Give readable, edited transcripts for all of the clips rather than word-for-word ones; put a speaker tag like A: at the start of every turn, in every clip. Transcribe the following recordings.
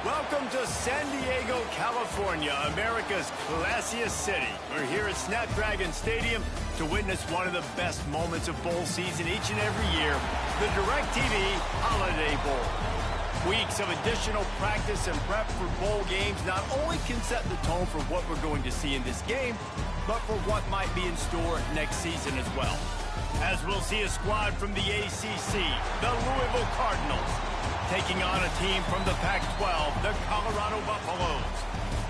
A: Welcome to San Diego, California, America's classiest city. We're here at Snapdragon Stadium to witness one of the best moments of bowl season each and every year, the DirecTV Holiday Bowl. Weeks of additional practice and prep for bowl games not only can set the tone for what we're going to see in this game, but for what might be in store next season as well. As we'll see a squad from the ACC, the Louisville Cardinals, taking on a team from the Pac-12, the Colorado Buffaloes.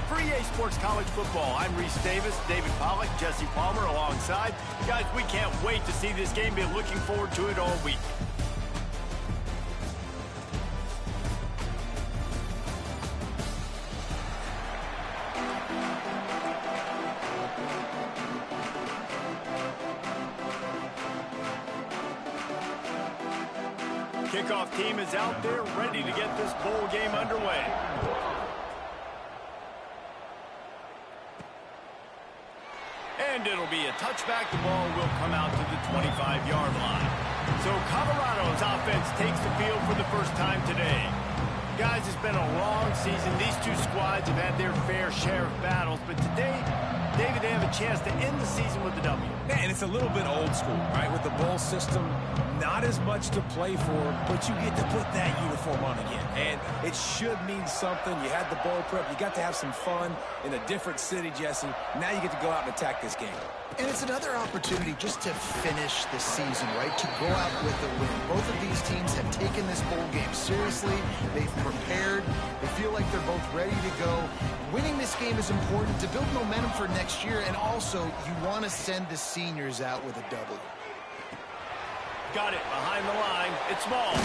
A: For EA Sports College Football, I'm Reese Davis, David Pollack, Jesse Palmer alongside. Guys, we can't wait to see this game. Been looking forward to it all week. Kickoff team is out there ready to get this bowl game underway. And it'll be a touchback. The ball will come out to the 25-yard line. So Colorado's offense takes the field for the first time today. Guys, it's been a long season. These two squads have had their fair share of battles, but today, David, they have a chance to end the season with a W.
B: Yeah, and it's a little bit old school, right? With the bowl system, not as much to play for, but you get to put that uniform on again. And it should mean something. You had the bowl prep. You got to have some fun in a different city, Jesse. Now you get to go out and attack this game.
C: And it's another opportunity just to finish the season, right? To go out with a win. Both of these teams have taken this bowl game seriously. They've prepared. They feel like they're both ready to go. Winning this game is important to build momentum for next year, and also you want to send the seniors out with a W.
A: Got it behind the line. It's Smalls.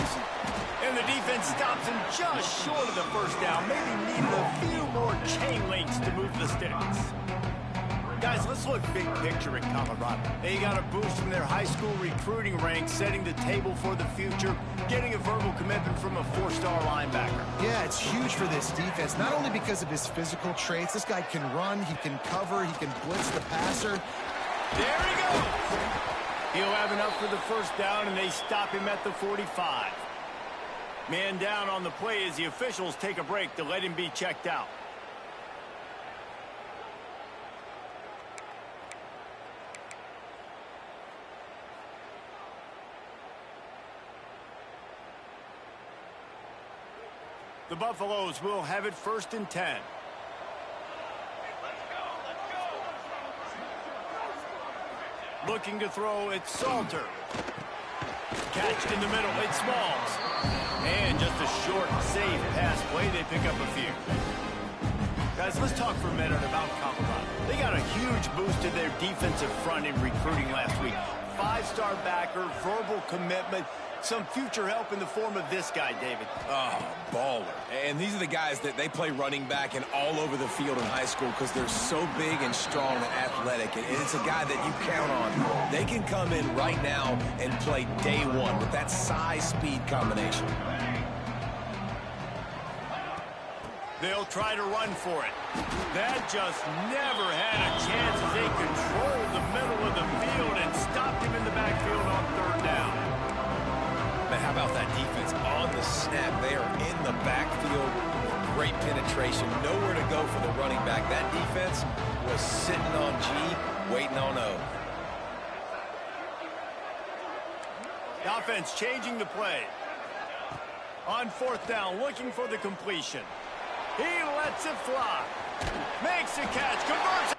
A: And the defense stops him just short of the first down. Maybe needed a few more chain links to move the sticks. Guys, let's look big picture at Colorado. They got a boost from their high school recruiting ranks, setting the table for the future, getting a verbal commitment from a four-star linebacker.
C: Yeah, it's huge for this defense, not only because of his physical traits. This guy can run, he can cover, he can blitz the passer.
A: There he goes! He'll have enough for the first down, and they stop him at the 45. Man down on the play as the officials take a break to let him be checked out. The Buffaloes will have it 1st and 10. Looking to throw, it's Salter. Catched in the middle, it's Smalls. And just a short, safe pass play, they pick up a few. Guys, let's talk for a minute about Colorado. They got a huge boost to their defensive front in recruiting last week. 5-star backer, verbal commitment, some future help in the form of this guy, David.
B: Oh, baller. And these are the guys that they play running back and all over the field in high school because they're so big and strong and athletic. And it's a guy that you count on. They can come in right now and play day one with that size-speed combination.
A: They'll try to run for it. That just never had a chance as they controlled the middle of the field and stopped him in the backfield on 3rd down.
B: Man, how about that defense on the snap? They are in the backfield. Great penetration. Nowhere to go for the running back. That defense was sitting on G, waiting on O.
A: The offense changing the play. On 4th down, looking for the completion. He lets it fly. Makes a catch. Converts.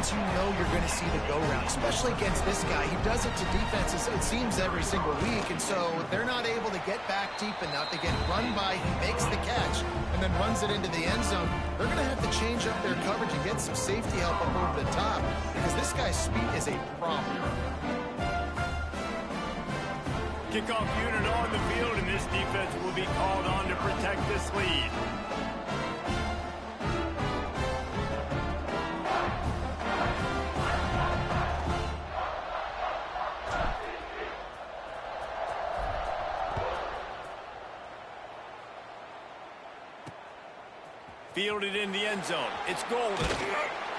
C: defense, you know you're going to see the go-round, especially against this guy. He does it to defenses, it seems, every single week, and so they're not able to get back deep enough. They get run by, he makes the catch, and then runs it into the end zone. They're going to have to change up their coverage and get some safety help up over the top, because this guy's speed is a problem.
A: Kickoff unit on the field, and this defense will be called on to protect this lead. Fielded in the end zone. It's Golden.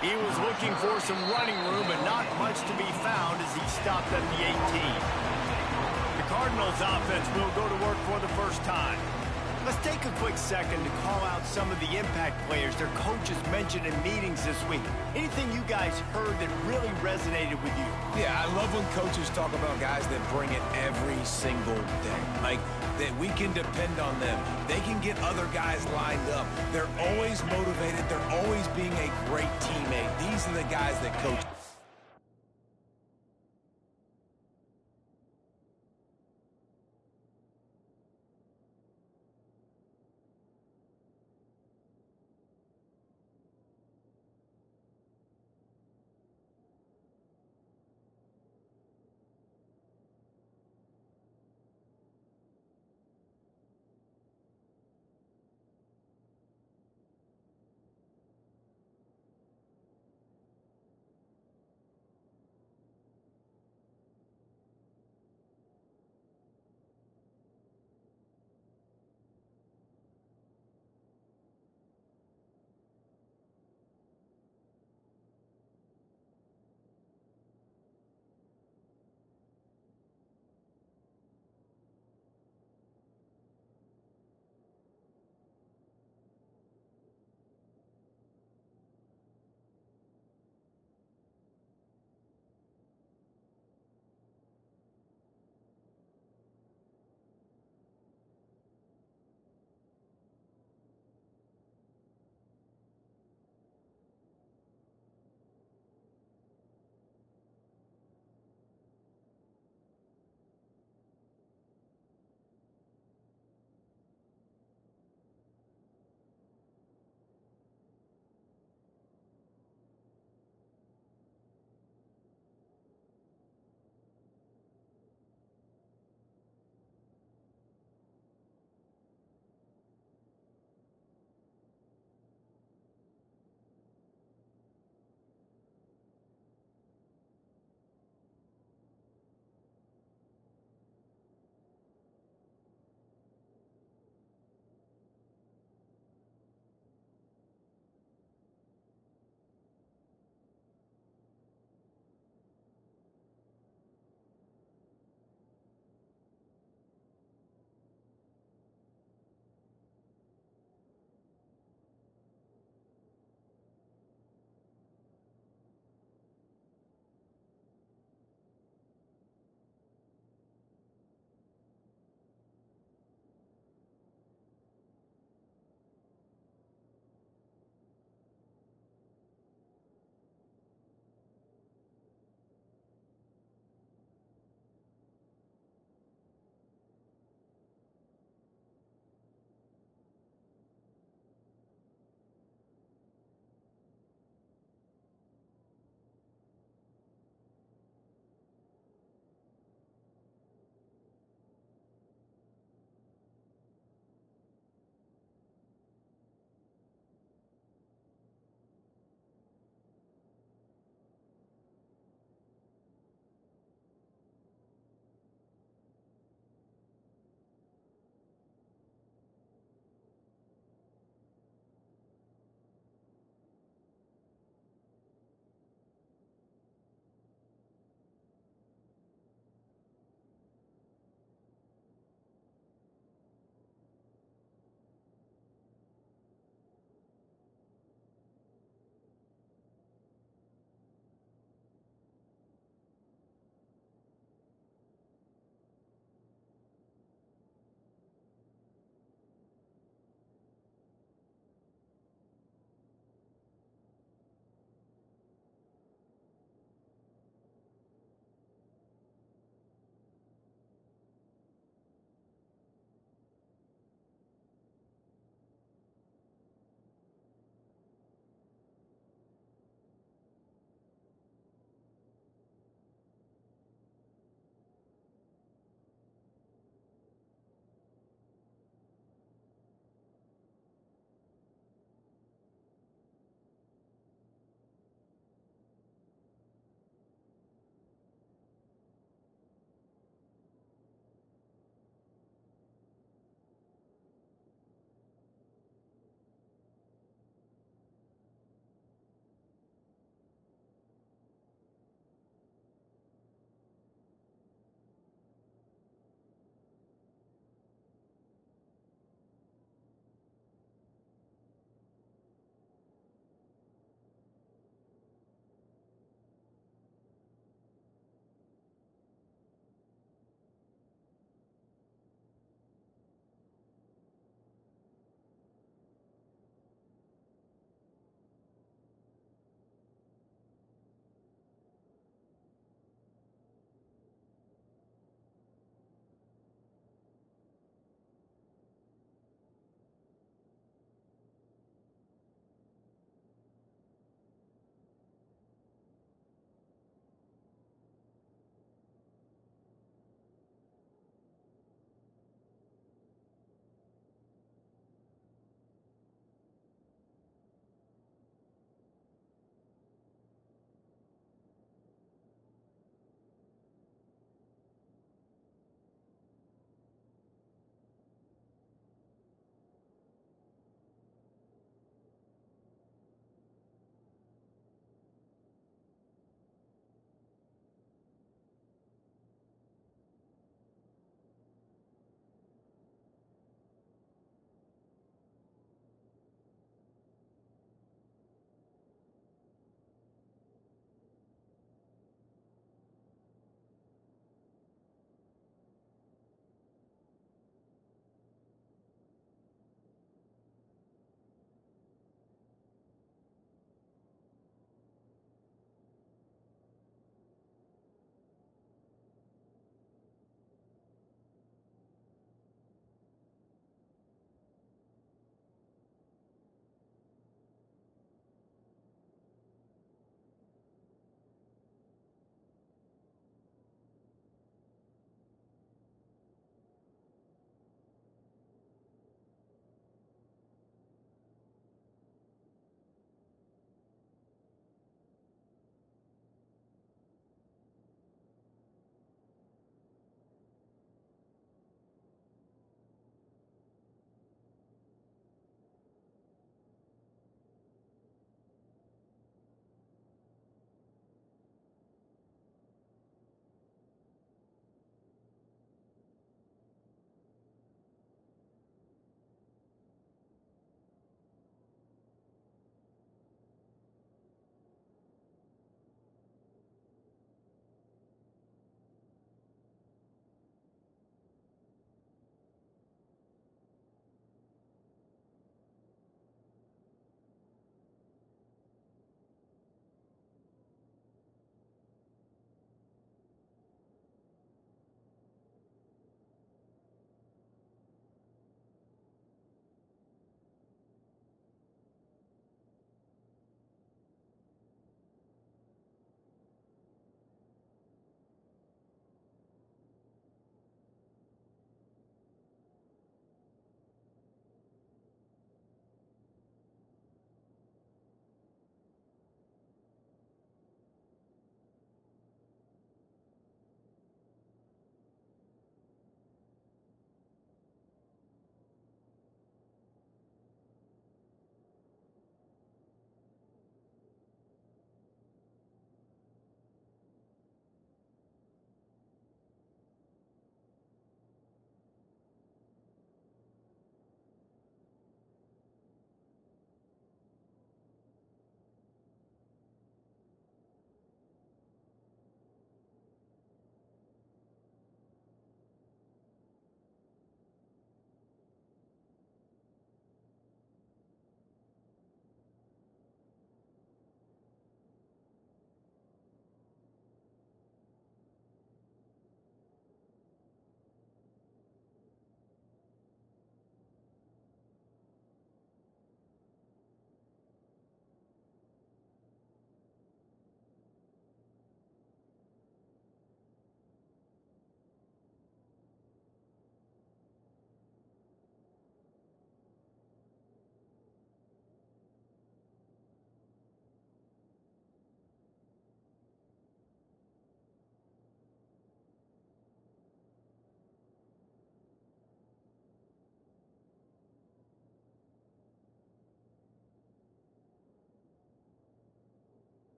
A: He was looking for some running room, but not much to be found as he stopped at the 18. The Cardinals offense will go to work for the first time. Let's take a quick second to call out some of the impact players their coaches mentioned in meetings this week. Anything you guys heard that really resonated with you?
B: Yeah, I love when coaches talk about guys that bring it every single day. Like, that we can depend on them. They can get other guys lined up. They're always motivated. They're always being a great teammate. These are the guys that coach.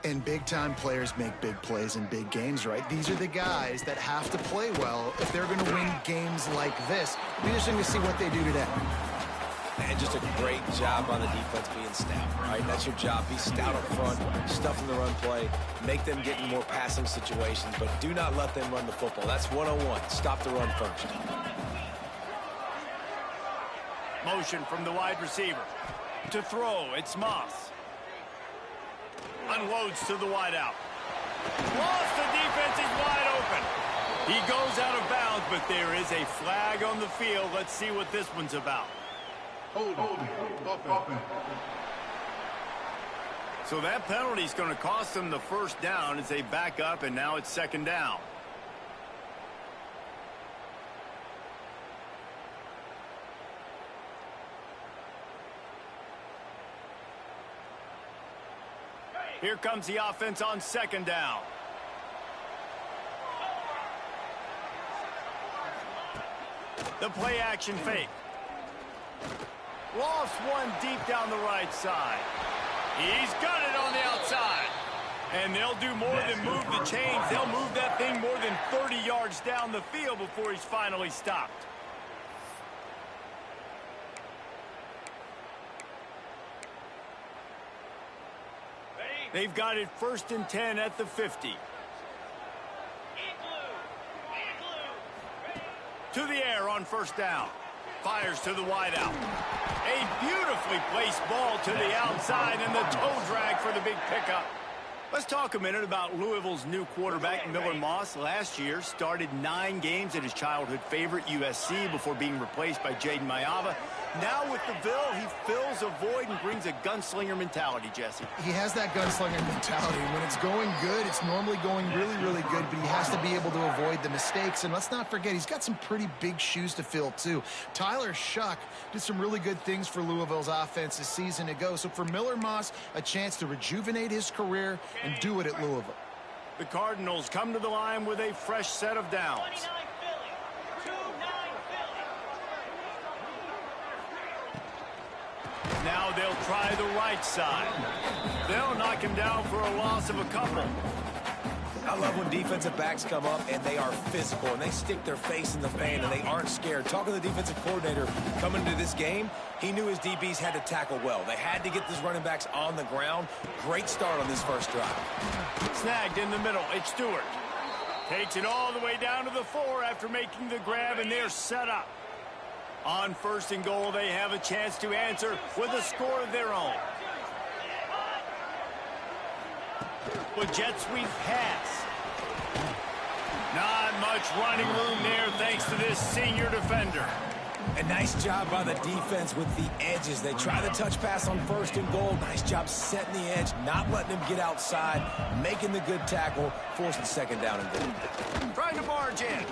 C: And big-time players make big plays in big games, right? These are the guys that have to play well if they're going to win games like this. We're just going to see what they do today.
B: And just a great job on the defense being stout, right? That's your job. Be stout up front, stuff in the run play, make them get in more passing situations, but do not let them run the football. That's 101. Stop the run first.
A: Motion from the wide receiver. To throw, it's Moss. Unloads to the wide out. Lost the defense, he's wide open. He goes out of bounds, but there is a flag on the field. Let's see what this one's about. So that penalty is going to cost them the first down as they back up, and now it's second down. Here comes the offense on second down. The play action fake. Lost one deep down the right side. He's got it on the outside. And they'll do more than move the chains. They'll move that thing more than 30 yards down the field before he's finally stopped. They've got it 1st and 10 at the 50. To the air on first down. Fires to the wideout. A beautifully placed ball to the outside and the toe drag for the big pickup. Let's talk a minute about Louisville's new quarterback, Miller Moss. Last year, started 9 games at his childhood favorite, USC, before being replaced by Jaden Maiava. Now with the Ville, he fills a void and brings a gunslinger mentality, Jesse.
C: He has that gunslinger mentality. When it's going good, it's normally going really, really good, but he has to be able to avoid the mistakes. And let's not forget, he's got some pretty big shoes to fill, too. Tyler Shuck did some really good things for Louisville's offense a season ago. So for Miller Moss, a chance to rejuvenate his career and do it at Louisville.
A: The Cardinals come to the line with a fresh set of downs. Now they'll try the right side. They'll knock him down for a loss of a couple.
B: I love when defensive backs come up and they are physical and they stick their face in the fan and they aren't scared. Talking to the defensive coordinator coming into this game, he knew his DBs had to tackle well. They had to get these running backs on the ground. Great start on this first drive.
A: Snagged in the middle. It's Stewart. Takes it all the way down to the 4 after making the grab, and they're set up. On 1st and goal, they have a chance to answer with a score of their own. With jet sweep pass. Not much running room there thanks to this senior defender.
B: A nice job by the defense with the edges. They try the touch pass on 1st and goal. Nice job setting the edge, not letting him get outside, making the good tackle, forcing second down and goal.
A: Trying to barge in.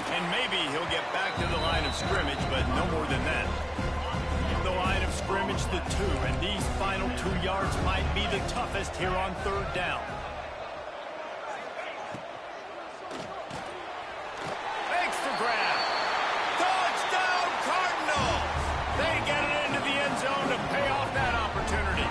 A: And maybe he'll get back to the line of scrimmage, but no more than that. The line of scrimmage, the 2, and these final 2 yards might be the toughest here on 3rd down. Makes the grab. Touchdown, Cardinals! They get it into the end zone to pay off that opportunity.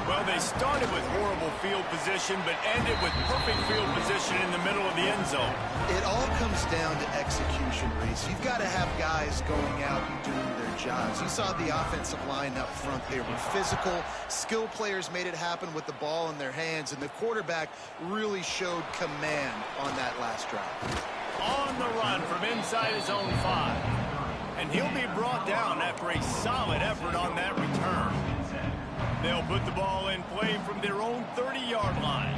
A: Well, they started with horrible field position, but ended with perfect field position in the middle of the end zone.
C: It all comes down to execution, Reese. You've got to have guys going out and doing their jobs. You saw the offensive line up front. They were physical. Skill players made it happen with the ball in their hands, and the quarterback really showed command on that last drive.
A: On the run from inside his own 5. And he'll be brought down after a solid effort on that return. They'll put the ball in play from their own 30-yard line.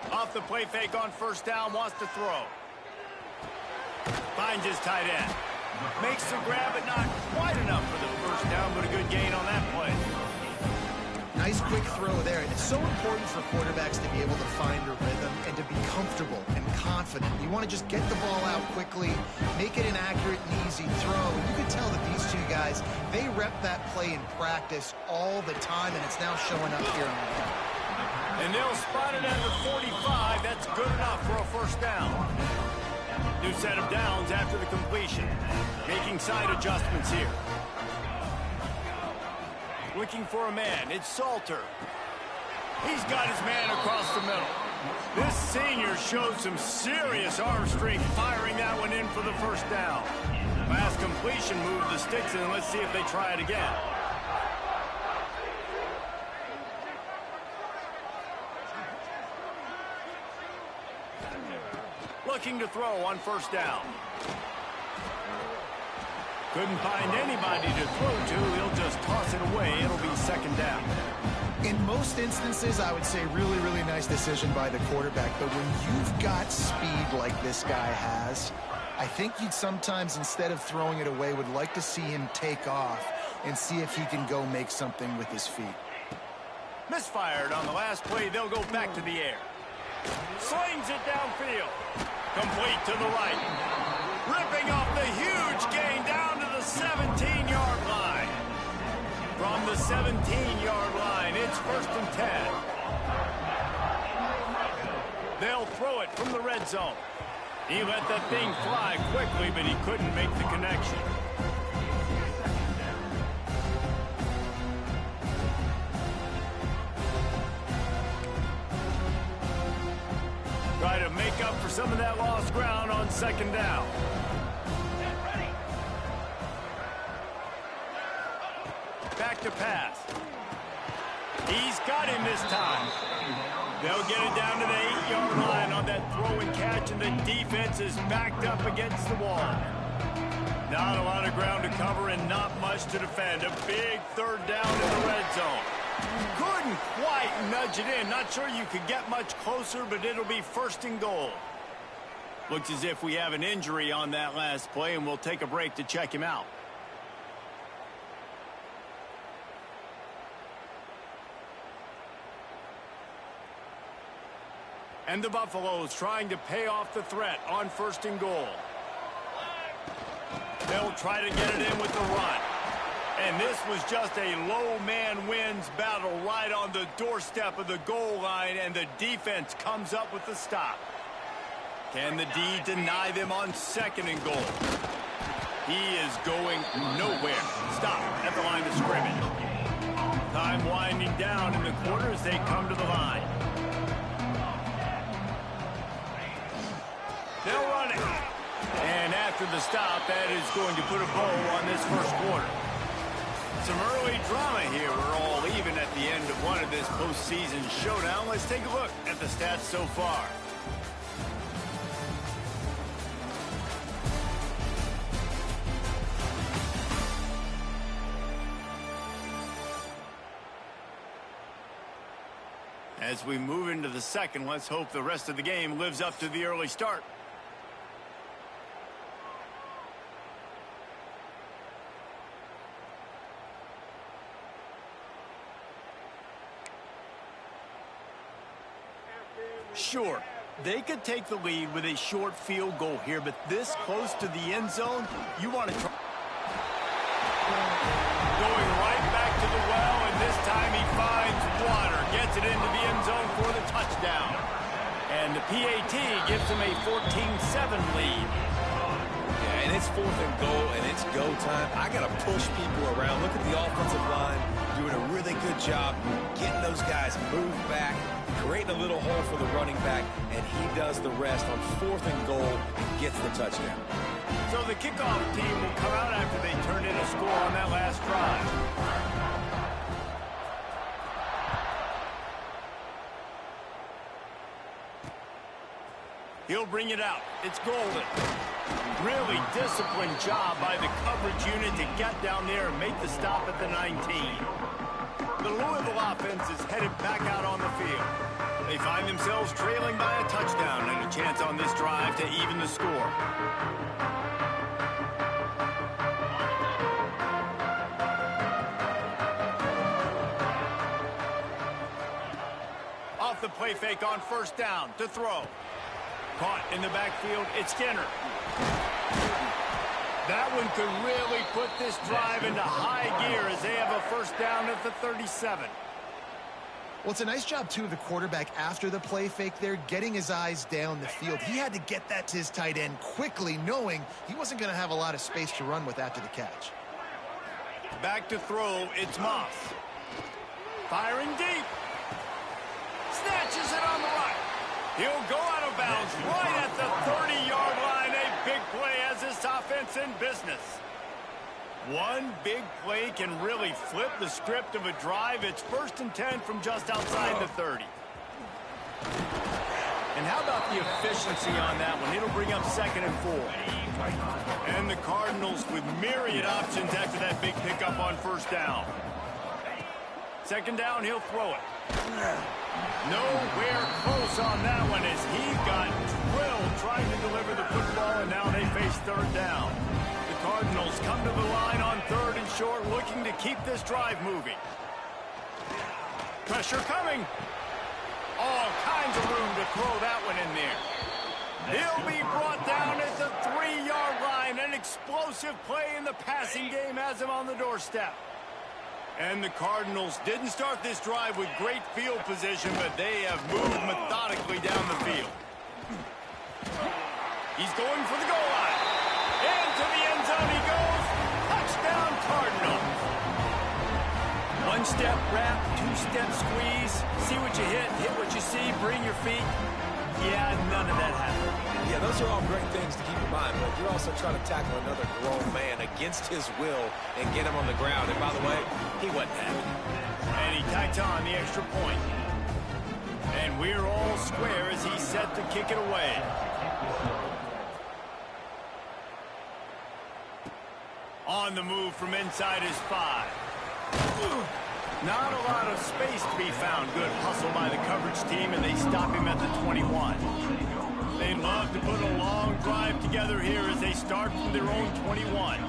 A: Off the play fake on 1st down, wants to throw. Finds his tight end. Makes the grab, but not quite enough for the 1st down, but a good gain on that play.
C: Nice quick throw there. And it's so important for quarterbacks to be able to find a rhythm and to be comfortable and confident. You want to just get the ball out quickly, make it an accurate and easy throw. And you can tell that these 2 guys, they rep that play in practice all the time, and it's now showing up here on the field.
A: And they'll spot it at the 45. That's good enough for a 1st down. New set of downs after the completion. Making side adjustments here. Looking for a man. It's Salter. He's got his man across the middle. This senior showed some serious arm strength firing that one in for the first down. Last completion moved the sticks in. Let's see if they try it again. Looking to throw on first down. Couldn't find anybody to throw to. He'll just toss it away. It'll be second down.
C: In most instances, I would say really, really nice decision by the quarterback. But when you've got speed like this guy has, I think you'd sometimes, instead of throwing it away, would like to see him take off and see if he can go make something with his feet.
A: Misfired on the last play. They'll go back to the air. Slings it downfield. Complete to the right. Ripping off the huge gain down to the 17-yard line. From the 17-yard line, it's 1st and 10. They'll throw it from the red zone. He let that thing fly quickly, but he couldn't make the connection. Try to make up for some of that lost ground on second down. Back to pass. He's got him this time. They'll get it down to the 8-yard line on that throw and catch, and the defense is backed up against the wall. Not a lot of ground to cover and not much to defend. A big third down in the red zone. Couldn't quite nudge it in. Not sure you could get much closer, but it'll be 1st and goal. Looks as if we have an injury on that last play, and we'll take a break to check him out. And the Buffaloes trying to pay off the threat on 1st and goal. They'll try to get it in with the run. And this was just a low man wins battle right on the doorstep of the goal line, and the defense comes up with the stop. Can the D deny them on 2nd and goal? He is going nowhere. Stop at the line of scrimmage. Time winding down in the quarter as they come to the line. They'll run it. And after the stop, that is going to put a bow on this first quarter. Some early drama here. We're all even at the end of one of this postseason showdown. Let's take a look at the stats so far. As we move into the second, let's hope the rest of the game lives up to the early start. Sure, they could take the lead with a short field goal here, but this close to the end zone, you want to try. Going right back to the well, and this time he finds water. Gets it into the end zone for the touchdown. And the PAT gives him a 14-7 lead.
B: Yeah, and it's 4th and goal, and it's go time. I got to push people around. Look at the offensive line doing a really good job getting those guys moved back, creating a little hole for the running back, and he does the rest on 4th and goal and gets the touchdown.
A: So the kickoff team will come out after they turn in a score on that last drive. He'll bring it out. It's Golden. Really disciplined job by the coverage unit to get down there and make the stop at the 19. The Louisville offense is headed back out on the field. They find themselves trailing by a touchdown and a chance on this drive to even the score. Off the play fake on first down to throw. Caught in the backfield, it's Skinner. That one could really put this drive into high gear as they have a first down at the 37.
C: Well, it's a nice job, too, of the quarterback after the play fake there, getting his eyes down the field. He had to get that to his tight end quickly, knowing he wasn't going to have a lot of space to run with after the catch.
A: Back to throw, it's Moss. Firing deep. Snatches it on the right. He'll go out of bounds right at the 30-yard line. A big play has this offense in business. One big play can really flip the script of a drive. It's 1st and 10 from just outside the 30. And how about the efficiency on that one? It'll bring up 2nd and 4. And the Cardinals with myriad options after that big pickup on 1st down. 2nd down, he'll throw it. Nowhere close on that one as he got drilled trying to deliver the football, and now they face 3rd down. The Cardinals come to the line on 3rd and short, looking to keep this drive moving. Pressure coming. All kinds of room to throw that one in there. He'll be brought down at the 3-yard line. An explosive play in the passing game has him on the doorstep. And the Cardinals didn't start this drive with great field position, but they have moved methodically down the field. He's going for the goal line. Into the end zone he goes. Touchdown, Cardinals. 1-step wrap, 2-step squeeze. See what you hit what you see, bring your feet. Yeah, none of that happened.
B: Yeah, those are all great things to keep in mind, but you're also trying to tackle another grown man against his will and get him on the ground. And by the way, he wasn't happy.
A: And he tacks on the extra point. And we're all square as he's set to kick it away. On the move from inside his 5. Not a lot of space to be found. Good hustle by the coverage team, and they stop him at the 21. They love to put a long drive together here as they start from their own 21.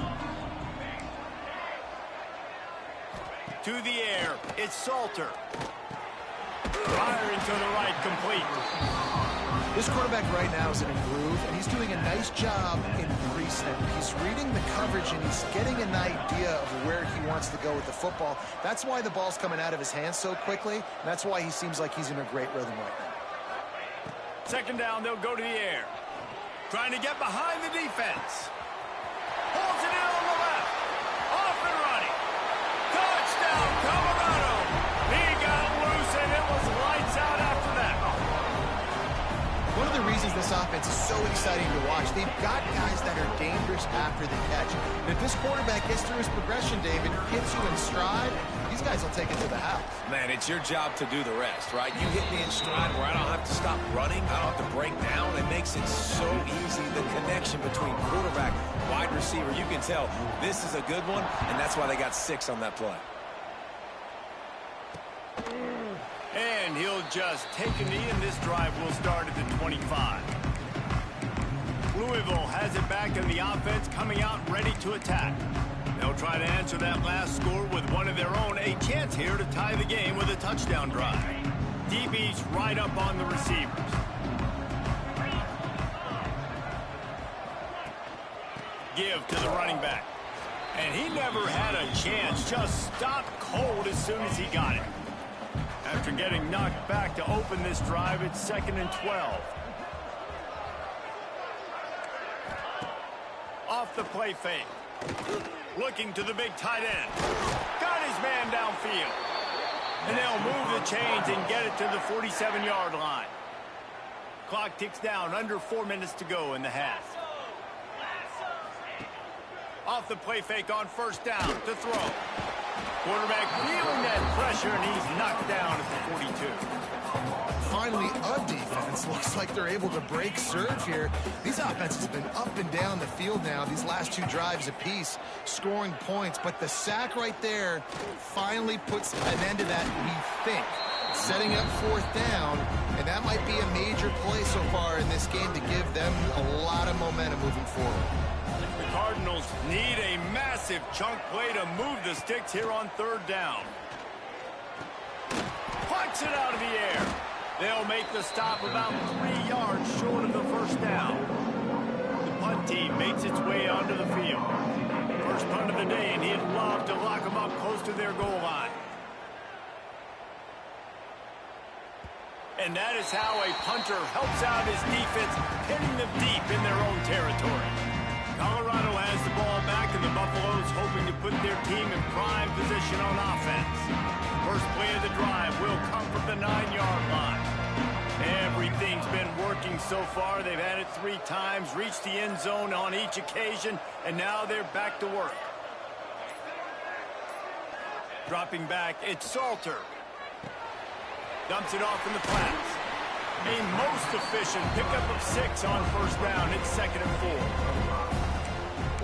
A: To the air, it's Salter. Firing to the right, complete.
C: This quarterback right now is in a groove, and he's doing a nice job in pre-snap. He's reading the coverage, and he's getting an idea of where he wants to go with the football. That's why the ball's coming out of his hands so quickly, and that's why he seems like he's in a great rhythm right now.
A: 2nd down, they'll go to the air. Trying to get behind the defense. Pulls it in on the left. Off and running. Touchdown, Colorado. He got loose, and it was lights out after that.
C: One of the reasons this offense is so exciting to watch, they've got guys that are dangerous after the catch. And if this quarterback gets through his progression, David, hits you in stride, these guys will take it to the house.
B: Man, it's your job to do the rest, right? You hit me in stride where I don't have to stop running. I don't have to break down. It makes it so easy. The connection between quarterback, wide receiver, you can tell this is a good one, and that's why they got 6 on that play.
A: And he'll just take a knee, and this drive will start at the 25. Louisville has it back, and the offense coming out ready to attack. They'll try to answer that last score with one of their own. A chance here to tie the game with a touchdown drive. DB's right up on the receivers. Give to the running back. And he never had a chance. Just stopped cold as soon as he got it. After getting knocked back to open this drive, it's 2nd and 12. Off the play fake. Looking to the big tight end. Got his man downfield. And they'll move the chains and get it to the 47-yard line. Clock ticks down. Under 4 minutes to go in the half. Off the play fake on 1st down to throw. Quarterback feeling that pressure, and he's knocked down at the 42.
C: Finally, a defense looks like they're able to break serve here. These offenses have been up and down the field now, these last 2 drives apiece, scoring points. But the sack right there finally puts an end to that, we think. Setting up 4th down, and that might be a major play so far in this game to give them a lot of momentum moving forward.
A: The Cardinals need a massive chunk play to move the sticks here on 3rd down. Punts it out of the air. They'll make the stop about 3 yards short of the 1st down. The punt team makes its way onto the field. First punt of the day, and he'd love to lock them up close to their goal line. And that is how a punter helps out his defense, hitting them deep in their own territory. Colorado has the ball back in the Buffalo Buffalo's hoping to put their team in prime position on offense. First play of the drive will come from the 9-yard line. Everything's been working so far. They've had it 3 times, reached the end zone on each occasion, and now they're back to work. Dropping back, it's Salter. Dumps it off in the flats. A most efficient pickup of 6 on first down. It's 2nd and 4.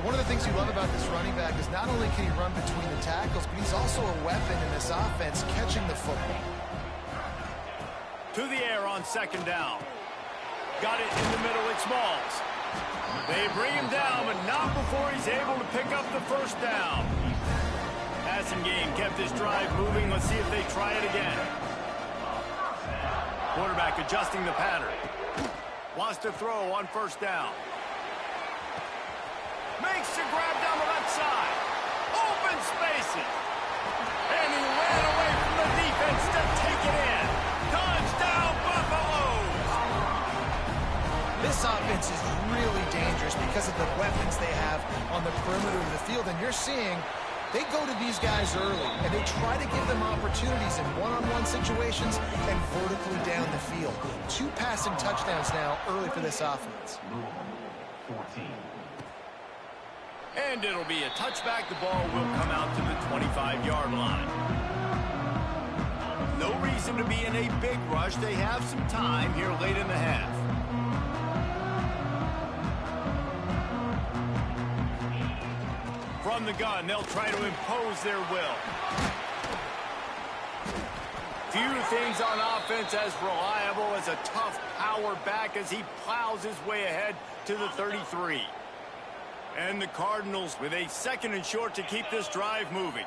C: One of the things you love about this running back is not only can he run between the tackles, but he's also a weapon in this offense catching the football.
A: To the air on 2nd down. Got it in the middle, it's Smalls. They bring him down, but not before he's able to pick up the first down. Passing game kept this drive moving. Let's see if they try it again. Quarterback adjusting the pattern. Wants to throw on first down. Makes the grab down the left side. Open spaces. And he ran away from the defense to take it in. Touchdown, Buffaloes!
C: This offense is really dangerous because of the weapons they have on the perimeter of the field. And you're seeing they go to these guys early, and they try to give them opportunities in one-on-one situations and vertically down the field. 2 passing touchdowns now early for this offense.
A: And it'll be a touchback. The ball will come out to the 25-yard line. No reason to be in a big rush. They have some time here late in the half. From the gun, they'll try to impose their will. Few things on offense as reliable as a tough power back as he plows his way ahead to the 33. And the Cardinals with a 2nd and short to keep this drive moving.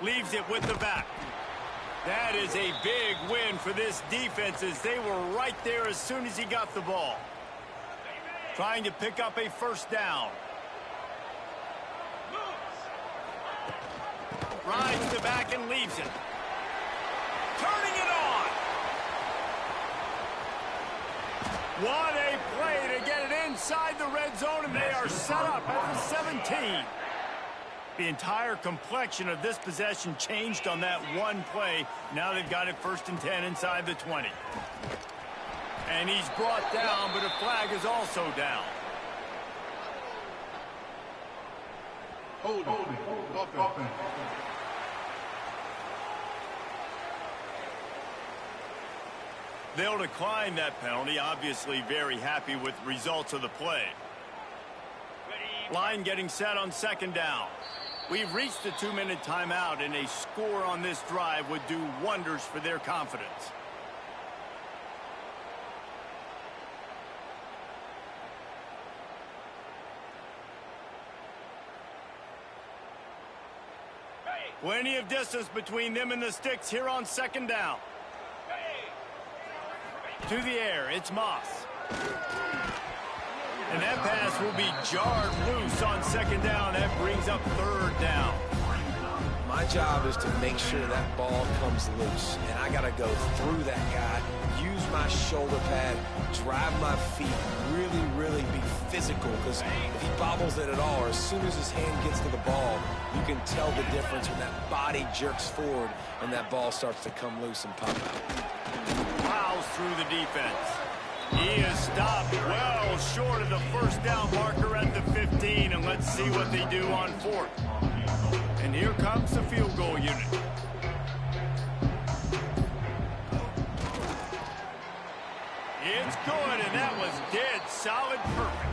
A: Leaves it with the back. That is a big win for this defense as they were right there as soon as he got the ball. Trying to pick up a first down. Rides the back and leaves it. Turning it on. What a play to get it inside the red zone, and they are set up at the 17. The entire complexion of this possession changed on that one play. Now they've got it 1st and 10 inside the 20. And he's brought down, but a flag is also down.
D: Holding. Offense.
A: They'll decline that penalty, obviously very happy with results of the play. Line getting set on 2nd down. We've reached the 2-minute timeout, and a score on this drive would do wonders for their confidence. Plenty of distance between them and the sticks here on 2nd down. To the air, it's Moss. And that pass will be jarred loose on 2nd down. That brings up 3rd down.
B: My job is to make sure that ball comes loose, and I got to go through that guy, use my shoulder pad, drive my feet, really be physical, because if he bobbles it at all, or as soon as his hand gets to the ball, you can tell the difference when that body jerks forward and that ball starts to come loose and pop out.
A: Plows through the defense. He is stopped well short of the first down marker at the 15, and let's see what they do on 4th. And here comes the field goal unit. It's good, and that was dead solid perfect.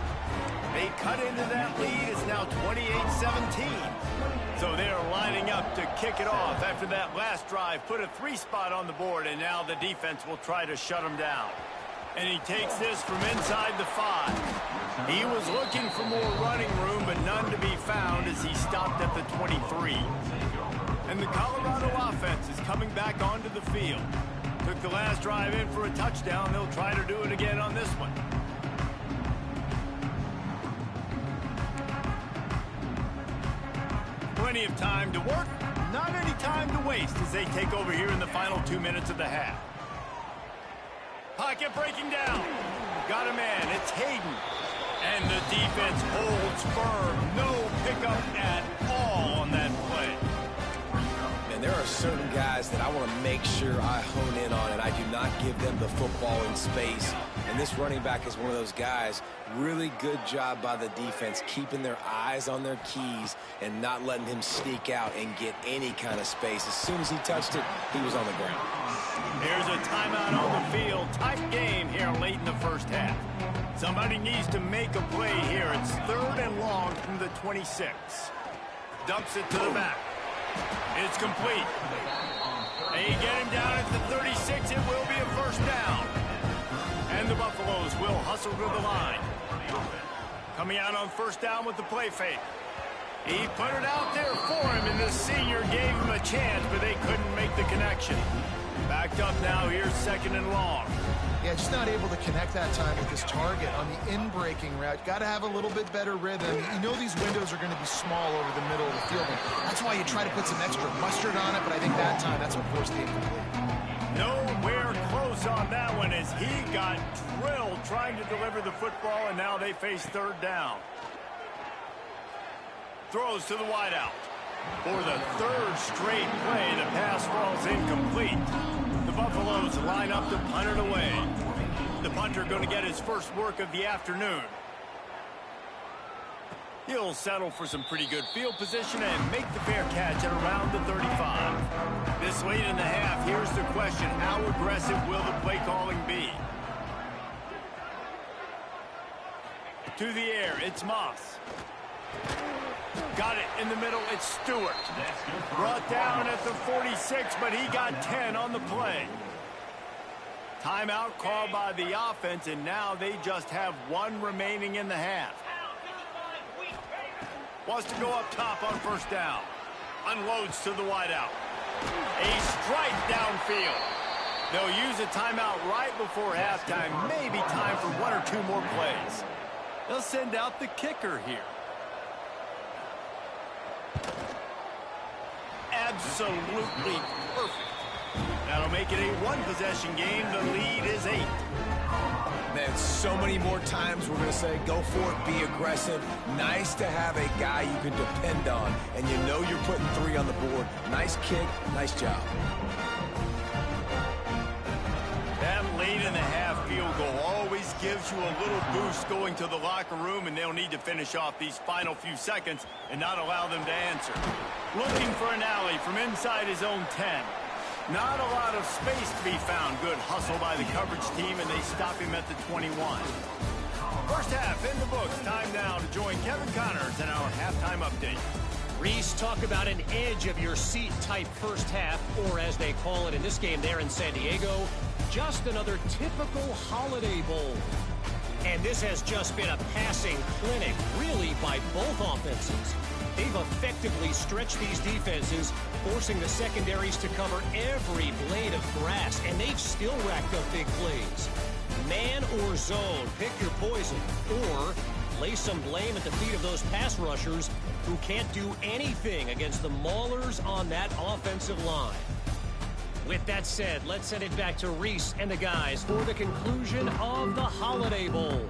A: They cut into that lead. It's now 28-17. So they're lining up to kick it off after that last drive. Put a 3-spot on the board, and now the defense will try to shut them down. And he takes this from inside the 5. He was looking for more running room, but none to be found as he stopped at the 23. And the Colorado offense is coming back onto the field. Took the last drive in for a touchdown. They'll try to do it again on this one. Plenty of time to work, not any time to waste as they take over here in the final 2 minutes of the half. Pocket breaking down. Got a man. It's Hayden. And the defense holds firm. No pickup at all on that play.
B: And there are certain guys that I want to make sure I hone in on, and I do not give them the football in space. And this running back is one of those guys. Really good job by the defense, keeping their eyes on their keys and not letting him sneak out and get any kind of space. As soon as he touched it, he was on the ground.
A: Here's a timeout on the field. Tight game here late in the first half. Somebody needs to make a play here. It's 3rd and long from the 26. Dumps it to the back. It's complete. They get him down at the 36. It will be a first down. And the Buffaloes will hustle to the line. Coming out on first down with the play fake. He put it out there for him, and the senior gave him a chance, but they couldn't make the connection. Backed up now. Here's 2nd and long.
C: Yeah, just not able to connect that time with his target on the in-breaking route. Got to have a little bit better rhythm. You know these windows are going to be small over the middle of the field. That's why you try to put some extra mustard on it, but I think that time that's what forced the incomplete.
A: Nowhere close on that one as he got drilled trying to deliver the football, and now they face 3rd down. Throws to the wideout. For the 3rd straight play, the pass falls incomplete. The Buffaloes line up to punt it away. The punter going to get his first work of the afternoon. He'll settle for some pretty good field position and make the fair catch at around the 35. This late in the half, here's the question. How aggressive will the play calling be? To the air, it's Moss. Got it in the middle, it's Stewart. Brought down at the 46, but he got 10 on the play. Timeout called by the offense, and now they just have 1 remaining in the half. Wants to go up top on first down. Unloads to the wideout. A strike downfield. They'll use a timeout right before halftime. Maybe time for 1 or 2 more plays. They'll send out the kicker here. Absolutely perfect. That'll make it a 1-possession game. The lead is 8.
B: Man, so many more times we're going to say, go for it, be aggressive. Nice to have a guy you can depend on, and you know you're putting 3 on the board. Nice kick, nice job.
A: That late in the half field goal always gives you a little boost going to the locker room, and they'll need to finish off these final few seconds and not allow them to answer. Looking for an alley from inside his own 10. Not a lot of space to be found. Good hustle by the coverage team, and they stop him at the 21. First half in the books. Time now to join Kevin Connors in our halftime update.
D: Reese, talk about an edge-of-your-seat type first half, or as they call it in this game there in San Diego, just another typical Holiday Bowl. And this has just been a passing clinic, really, by both offenses. They've effectively stretched these defenses, forcing the secondaries to cover every blade of grass, and they've still racked up big plays. Man or zone, pick your poison, or lay some blame at the feet of those pass rushers who can't do anything against the maulers on that offensive line. With that said, let's send it back to Reese and the guys for the conclusion of the Holiday Bowl.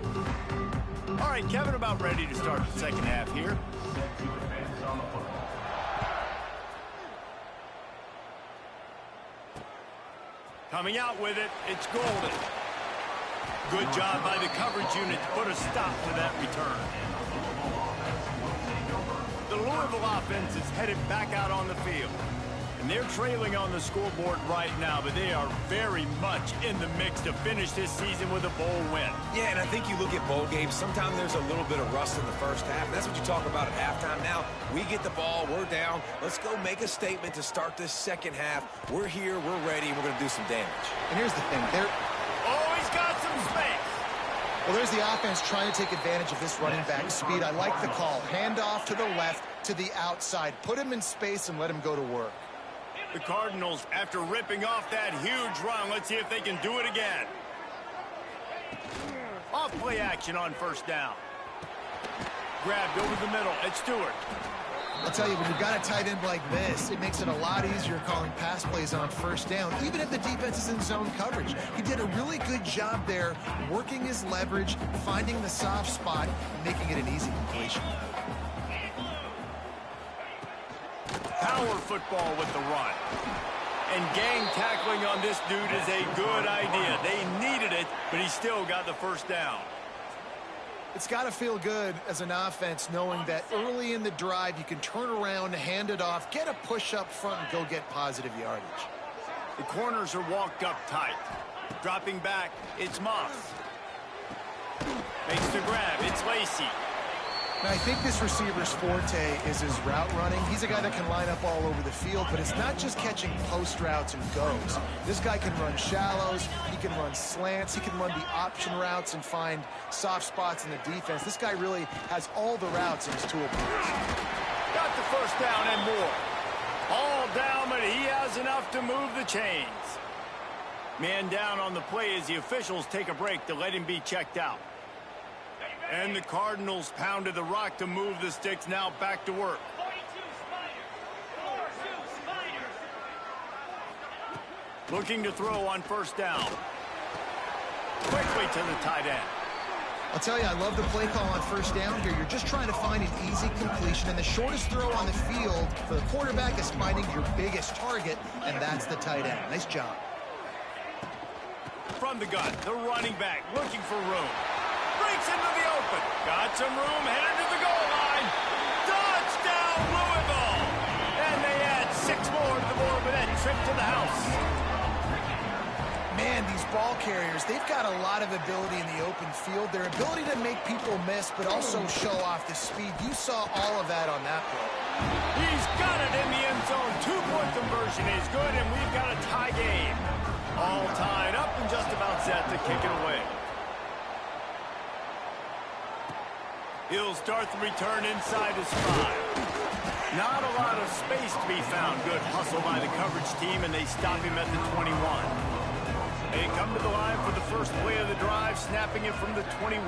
A: All right, Kevin, about ready to start the second half here. Coming out with it, it's Golden. Good job by the coverage unit to put a stop to that return. The Louisville offense is headed back out on the field. And they're trailing on the scoreboard right now, but they are very much in the mix to finish this season with a bowl win.
B: Yeah, and I think you look at bowl games, sometimes there's a little bit of rust in the first half. And that's what you talk about at halftime. Now, we get the ball, we're down. Let's go make a statement to start this second half. We're here, we're ready, we're going to do some damage.
C: And here's the thing.
A: Oh, he's got some space.
C: Well, there's the offense trying to take advantage of this running back speed. I like the call. Hand off to the left, to the outside. Put him in space and let him go to work.
A: The Cardinals, after ripping off that huge run, let's see if they can do it again. Off play action on first down. Grabbed over the middle. It's Stewart.
C: I'll tell you, when you've got a tight end like this, it makes it a lot easier calling pass plays on first down, even if the defense is in zone coverage. He did a really good job there, working his leverage, finding the soft spot, and making it an easy completion.
A: Power football with the run. And gang tackling on this dude is a good idea. They needed it, but he still got the first down.
C: It's got to feel good as an offense knowing that early in the drive you can turn around, hand it off, get a push up front, and go get positive yardage.
A: The corners are walked up tight. Dropping back, it's Moss. Makes the grab, it's Lacy.
C: Now, I think this receiver's forte is his route running. He's a guy that can line up all over the field, but it's not just catching post routes and goes. This guy can run shallows, he can run slants, he can run the option routes and find soft spots in the defense. This guy really has all the routes in his toolbox.
A: Got the first down and more. All down, but he has enough to move the chains. Man down on the play as the officials take a break to let him be checked out. And the Cardinals pounded the rock to move the sticks, now back to work. Looking to throw on first down. Quickly to the tight end.
C: I'll tell you, I love the play call on first down here. You're just trying to find an easy completion, and the shortest throw on the field for the quarterback is finding your biggest target, and that's the tight end. Nice job.
A: From the gun, the running back looking for room. Breaks into the open. Got some room, headed to the goal line. Touchdown, Louisville! And they add 6 more to the board with that trip to the house.
C: Man, these ball carriers, they've got a lot of ability in the open field. Their ability to make people miss, but also show off the speed. You saw all of that on that play.
A: He's got it in the end zone. 2-point conversion is good, and we've got a tie game. All tied up and just about set to kick it away. He'll start the return inside his 5. Not a lot of space to be found. Good hustle by the coverage team, and they stop him at the 21. They come to the line for the first play of the drive, snapping it from the 21.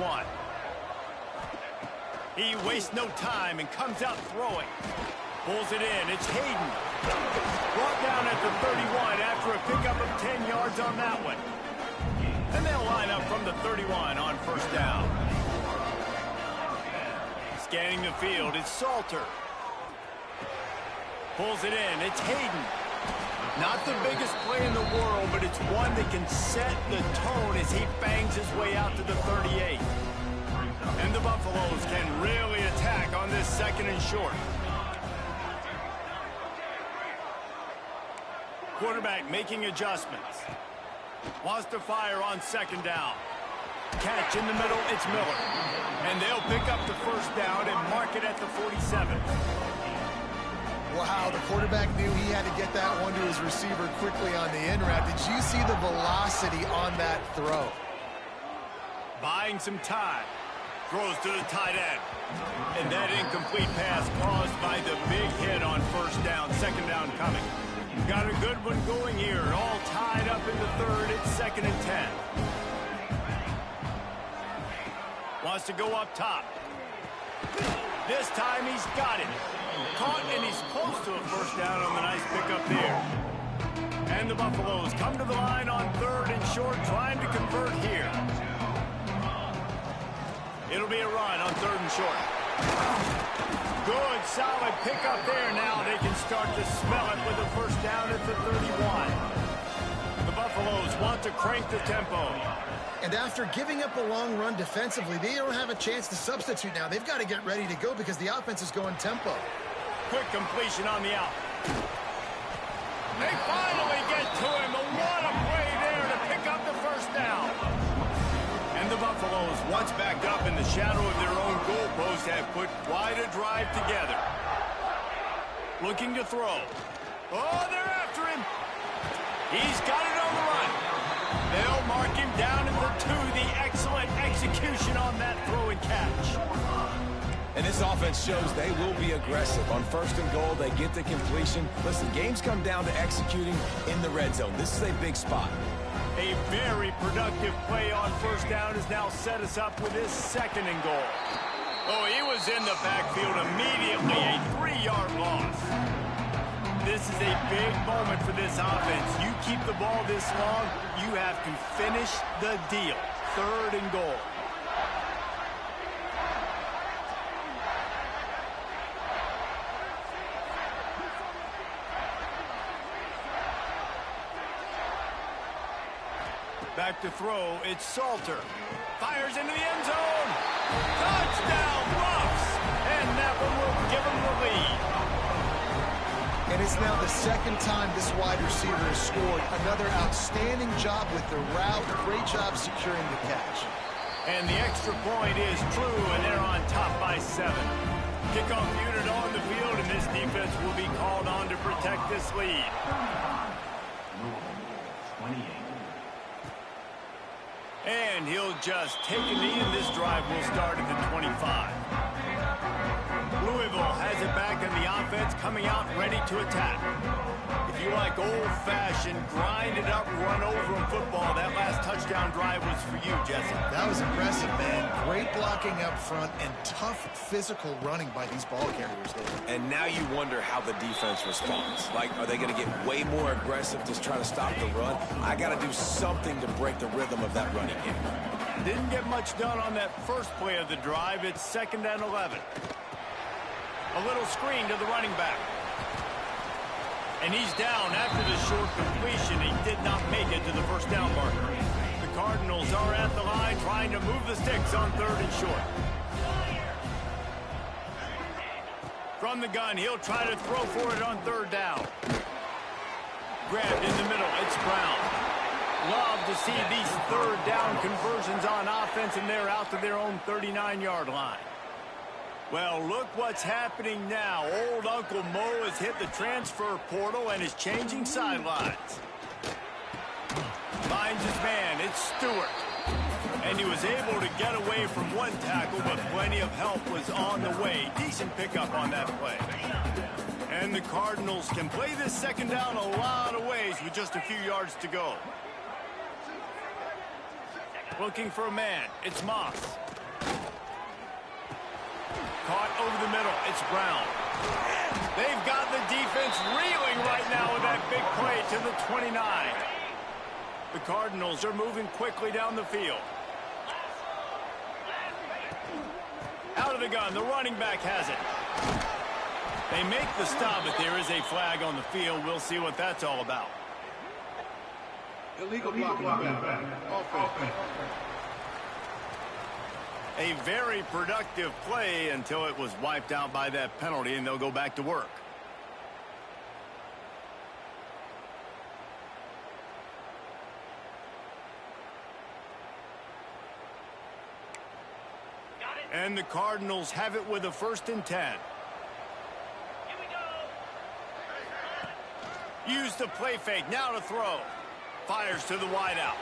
A: He wastes no time and comes out throwing. Pulls it in. It's Hayden. Brought down at the 31 after a pickup of 10 yards on that one. And they'll line up from the 31 on first down. Scanning the field, it's Salter. Pulls it in, it's Hayden. Not the biggest play in the world, but it's one that can set the tone as he bangs his way out to the 38. And the Buffaloes can really attack on this second and short. Quarterback making adjustments. Wants to fire on second down. Catch in the middle, it's Miller. And they'll pick up the first down and mark it at the 47.
C: Wow, the quarterback knew he had to get that one to his receiver quickly on the in route. Did you see the velocity on that throw?
A: Buying some time. Throws to the tight end. And that incomplete pass caused by the big hit on first down. Second down coming. Got a good one going here. All tied up in the third. It's 2nd and 10. Wants to go up top. This time he's got it. Caught, and he's close to a first down on the nice pickup there. And the Buffaloes come to the line on 3rd and short, trying to convert here. It'll be a run on 3rd and short. Good, solid pickup there. Now they can start to smell it with a first down at the 31. The Buffaloes want to crank the tempo.
C: And after giving up a long run defensively, they don't have a chance to substitute now. They've got to get ready to go because the offense is going tempo.
A: Quick completion on the out. They finally get to him. What a play there to pick up the first down. And the Buffaloes, once backed up in the shadow of their own goalpost, have put quite a drive together. Looking to throw. Oh, they're after him. He's got it on the run. They'll mark him down in the 2. The excellent execution on that throw and catch.
B: And this offense shows they will be aggressive. On 1st and goal, they get the completion. Listen, games come down to executing in the red zone. This is a big spot.
A: A very productive play on first down has now set us up with his 2nd and goal. Oh, he was in the backfield immediately. A 3-yard a big moment for this offense. You keep the ball this long, you have to finish the deal. 3rd and goal. Back to throw, it's Salter. Fires into the end zone. Touchdown, Buffs! And that one will give them the lead.
C: And it's now the 2nd time this wide receiver has scored. Another outstanding job with the route. Great job securing the catch.
A: And the extra point is true, and they're on top by 7. Kickoff unit on the field, and this defense will be called on to protect this lead.
E: 28.
A: And he'll just take a knee, and this drive will start at the 25. Louisville has it back in the offense, coming out ready to attack. If you like old-fashioned, grind-it-up, run-over-'em football, that last touchdown drive was for you, Jesse.
C: That was impressive, man. Great blocking up front and tough physical running by these ball carriers there.
B: And now you wonder how the defense responds. Like, are they going to get way more aggressive just trying to stop the run? I got to do something to break the rhythm of that running game.
A: Didn't get much done on that first play of the drive. It's 2nd and 11. A little screen to the running back. And he's down after the short completion. He did not make it to the first down marker. The Cardinals are at the line trying to move the sticks on 3rd and short. From the gun, he'll try to throw for it on 3rd down. Grabbed in the middle, it's Brown. Love to see these 3rd down conversions on offense, and they're out to their own 39-yard line. Well, look what's happening now. Old Uncle Mo has hit the transfer portal and is changing sidelines. Finds his man. It's Stewart. And he was able to get away from one tackle, but plenty of help was on the way. Decent pickup on that play. And the Cardinals can play this 2nd down a lot of ways with just a few yards to go. Looking for a man. It's Moss. Caught over the middle. It's Brown. They've got the defense reeling right now with that big play to the 29. The Cardinals are moving quickly down the field. Out of the gun. The running back has it. They make the stop, but there is a flag on the field. We'll see what that's all about.
E: Illegal blocking. Offense.
A: A very productive play until it was wiped out by that penalty, and they'll go back to work. And the Cardinals have it with a 1st and 10. Use the play fake, now to throw. Fires to the wideout.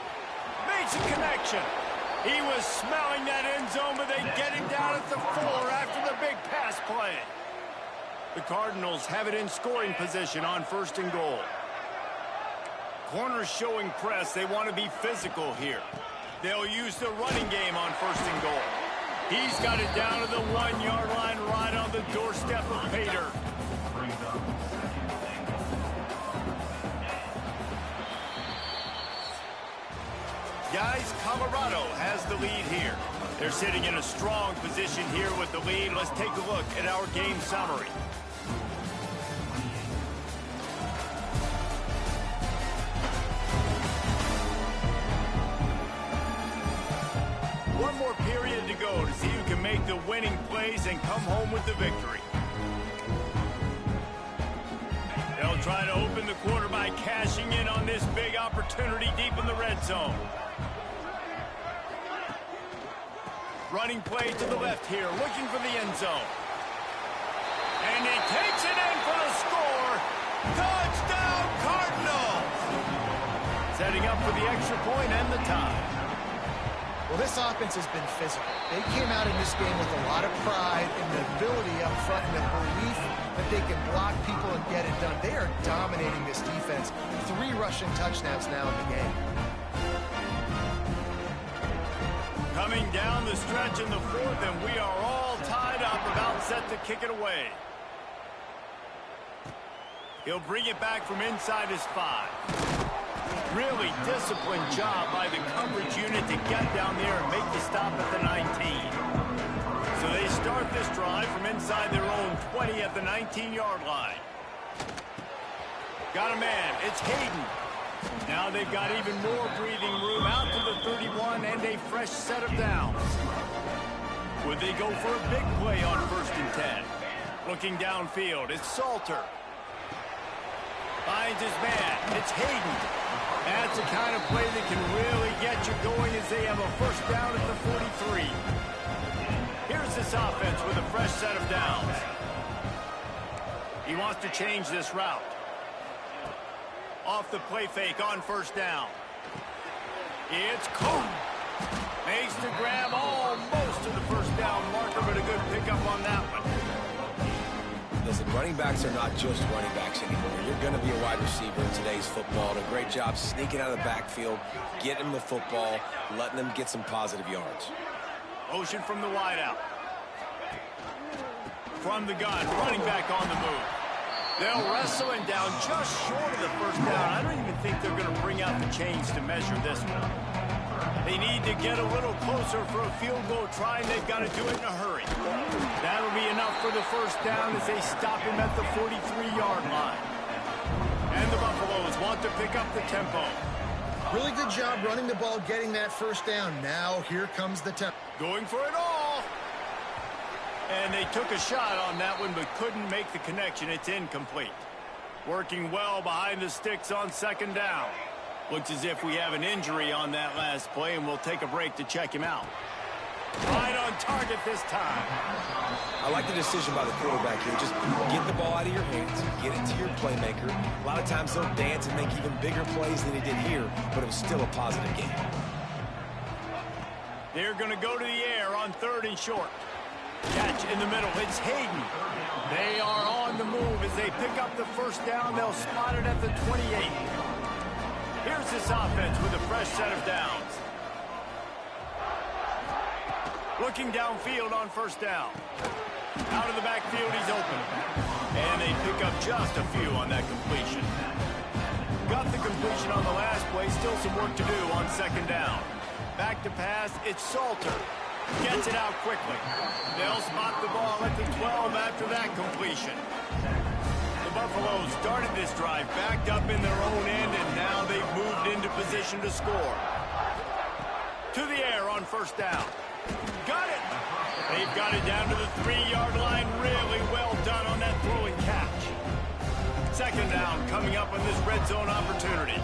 A: Makes a connection. He was smelling that end zone, but they get him down at the 4 after the big pass play. The Cardinals have it in scoring position on 1st and goal. Corners showing press. They want to be physical here. They'll use the running game on 1st and goal. He's got it down to the 1-yard line right on the doorstep of Pater. Guys, Colorado has the lead here. They're sitting in a strong position here with the lead. Let's take a look at our game summary. One more period to go to see who can make the winning plays and come home with the victory. They'll try to open the quarter by cashing in on this big opportunity deep in the red zone. Running play to the left here, looking for the end zone. And he takes it in for the score. Touchdown, Cardinals! Setting up for the extra point and the tie.
C: Well, this offense has been physical. They came out in this game with a lot of pride and the ability up front and the belief that they can block people and get it done. They are dominating this defense. 3 rushing touchdowns now in the game.
A: Coming down the stretch in the 4th, and we are all tied up, about set to kick it away. He'll bring it back from inside his 5. Really disciplined job by the coverage unit to get down there and make the stop at the 19. So they start this drive from inside their own 20 at the 19-yard line. Got a man. It's Hayden. Now they've got even more breathing room out to the 31 and a fresh set of downs. Would they go for a big play on 1st and 10? Looking downfield, it's Salter. Finds his man. It's Hayden. That's the kind of play that can really get you going as they have a 1st down at the 43. Here's this offense with a fresh set of downs. He wants to change this route. Off the play fake on 1st down. It's caught. Makes the grab almost to the 1st down marker, but a good pickup on that one.
B: Listen, running backs are not just running backs anymore. You're going to be a wide receiver in today's football. Did a great job sneaking out of the backfield, getting them the football, letting them get some positive yards.
A: Motion from the wideout. From the gun, running back on the move. They'll wrestle him down just short of the 1st down. I don't even think they're going to bring out the chains to measure this one. They need to get a little closer for a field goal try, and they've got to do it in a hurry. That'll be enough for the 1st down as they stop him at the 43-yard line. And the Buffaloes want to pick up the tempo.
C: Really good job running the ball, getting that 1st down. Now here comes the tempo.
A: Going for it all. And they took a shot on that one, but couldn't make the connection. It's incomplete. Working well behind the sticks on 2nd down. Looks as if we have an injury on that last play, and we'll take a break to check him out. Right on target this time.
B: I like the decision by the quarterback here. Just get the ball out of your hands, get it to your playmaker. A lot of times they'll dance and make even bigger plays than he did here, but it was still a positive game.
A: They're going to go to the air on 3rd and short. Catch in the middle. It's Hayden. They are on the move as they pick up the 1st down. They'll spot it at the 28. Here's this offense with a fresh set of downs. Looking downfield on 1st down. Out of the backfield, he's open. And they pick up just a few on that completion. Got the completion on the last play. Still some work to do on 2nd down. Back to pass, it's Salter. Gets it out quickly. They'll spot the ball at the 12 after that completion. The Buffaloes started this drive backed up in their own end, and now they've moved into position to score. To the air on 1st down. Got it! They've got it down to the 3-yard line. Really well done on that throwing catch. 2nd down coming up on this red zone opportunity.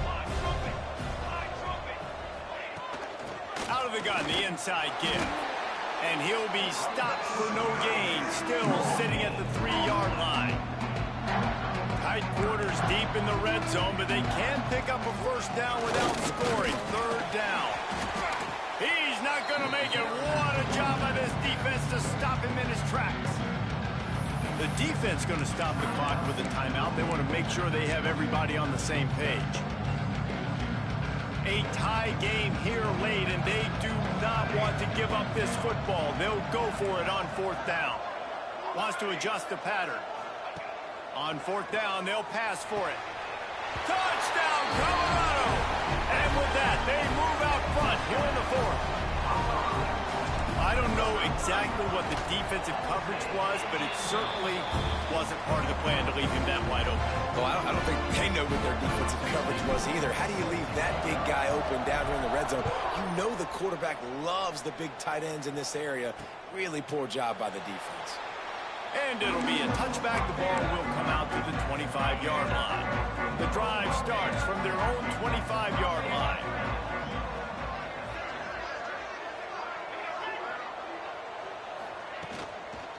A: Out of the gun, the inside give. And he'll be stopped for no gain. Still sitting at the 3-yard line. Tight quarters deep in the red zone, but they can pick up a 1st down without scoring. 3rd down. He's not going to make it. What a job by this defense to stop him in his tracks. The defense going to stop the clock with a timeout. They want to make sure they have everybody on the same page. A tie game here late, and they do not want to give up this football. They'll go for it on 4th down. Wants to adjust the pattern. On 4th down, they'll pass for it. Touchdown, Colorado! And with that, they move out front here in the 4th. I don't know exactly what the defensive coverage was, but it certainly wasn't part of the plan to leave him that wide open.
B: Well, I don't think they know what their defensive coverage was either. How do you leave that big guy open down here in the red zone? You know the quarterback loves the big tight ends in this area. Really poor job by the defense.
A: And it'll be a touchback. The ball will come out to the 25-yard line. The drive starts from their own 25-yard line.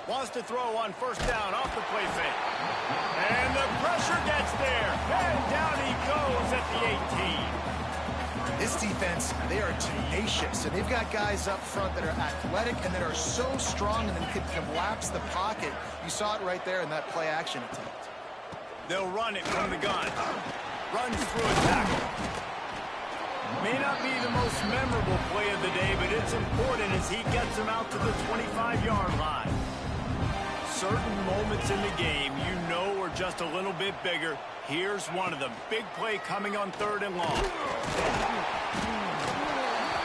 A: Wants to throw on 1st down off the play fake. And the pressure gets there. And down he goes at the 18.
C: This defense, they are tenacious, and they've got guys up front that are athletic and that are so strong and then can collapse the pocket. You saw it right there in that play action attempt.
A: They'll run it from the gun. Runs through a tackle. May not be the most memorable play of the day, but it's important as he gets him out to the 25-yard line. certain moments in the game you know are just a little bit bigger. Here's one of them. Big play coming on 3rd and long.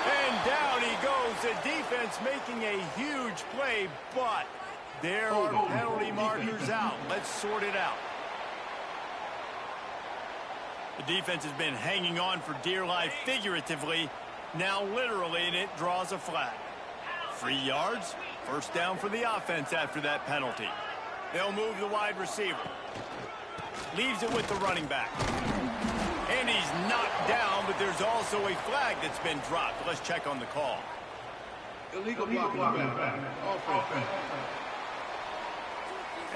A: And down he goes. The defense making a huge play, but there are penalty markers out. Let's sort it out. The defense has been hanging on for dear life figuratively, now literally, and it draws a flag. 3 yards, 1st down for the offense after that penalty. They'll move the wide receiver. Leaves it with the running back. And he's knocked down, but there's also a flag that's been dropped. Let's check on the call.
E: Illegal blocking back. Offense.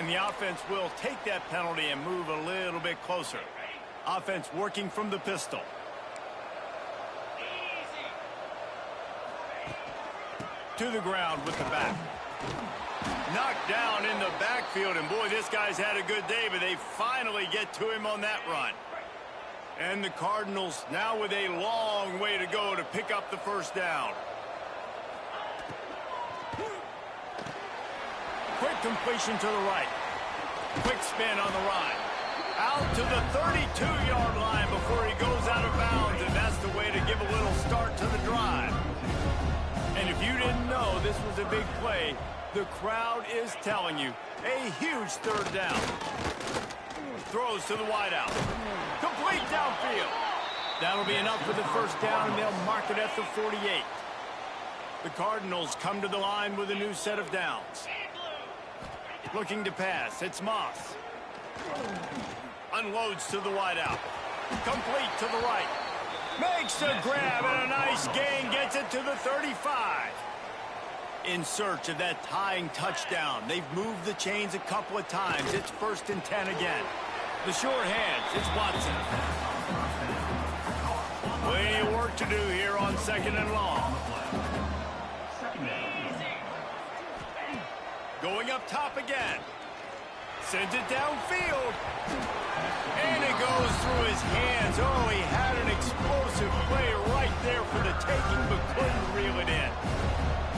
A: And the offense will take that penalty and move a little bit closer. Offense working from the pistol. To the ground with the back. Knocked down in the backfield, and boy, this guy's had a good day, but they finally get to him on that run. And the Cardinals now with a long way to go to pick up the 1st down. Quick completion to the right. Quick spin on the ride. Out to the 32-yard line before he goes out of bounds, and that's the way to give a little start to the drive. And if you didn't know this was a big play, the crowd is telling you. A huge 3rd down. Throws to the wideout. Complete downfield. That'll be enough for the 1st down, and they'll mark it at the 48. The Cardinals come to the line with a new set of downs. Looking to pass. It's Moss. Unloads to the wideout. Complete to the right. Makes a grab and a nice gain. Gets it to the 35. In search of that tying touchdown. They've moved the chains a couple of times. It's 1st and 10 again. The sure hands. It's Watson. Plenty of work to do here on 2nd and long. Going up top again. Sends it downfield. And it goes through his hands. Oh, he had an explosive play right there for the taking, but couldn't reel it in.